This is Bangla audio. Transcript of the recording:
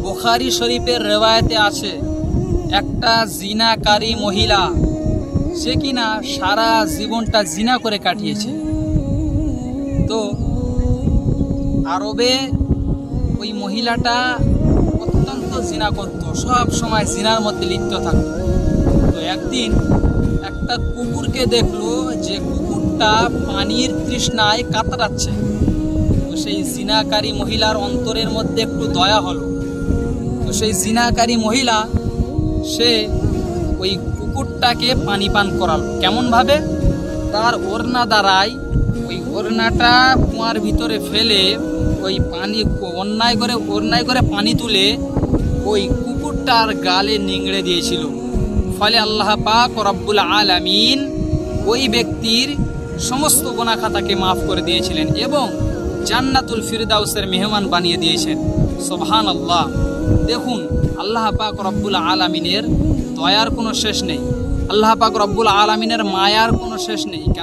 বুখারী শরীফের রেওয়ায়েতে আছে, একটা জিনাকারী মহিলা, সে কিনা সারা জীবনটা জিনা করে কাটিয়েছে। তো আরবে ওই মহিলাটা অত্যন্ত জিনা করত, সব সময় জিনার মধ্যে লিপ্ত থাকত। তো একদিন একটা কুকুরকে দেখলো যে কুকুরটা পানির তৃষ্ণায় কাতরাচ্ছে। তো সেই জিনাকারী মহিলার অন্তরের মধ্যে একটু দয়া হলো। তো সেই জিনাকারী মহিলা সে ওই কুকুরটাকে পানি পান করালো। কেমনভাবে? তার ওড়না দ্বারাই ওই ওড়নাটা কুয়ার ভিতরে ফেলে ওই পানি অন্যায় করে পানি তুলে ওই কুকুরটার গালে নিংড়ে দিয়েছিল। ফলে আল্লাহ পাক রব্বুল আলামিন ওই ব্যক্তির সমস্ত গুনাহ খাতাকে মাফ করে দিয়েছিলেন এবং জান্নাতুল ফিরদাউসের মেহমান বানিয়ে দিয়েছেন। সুবহানাল্লাহ। দেখুন, আল্লাহ পাক রব্বুল আলামিনের দয়ার কোনো শেষ নেই, আল্লাহ পাক রব্বুল আলামিনের মায়ার কোনো শেষ নেই।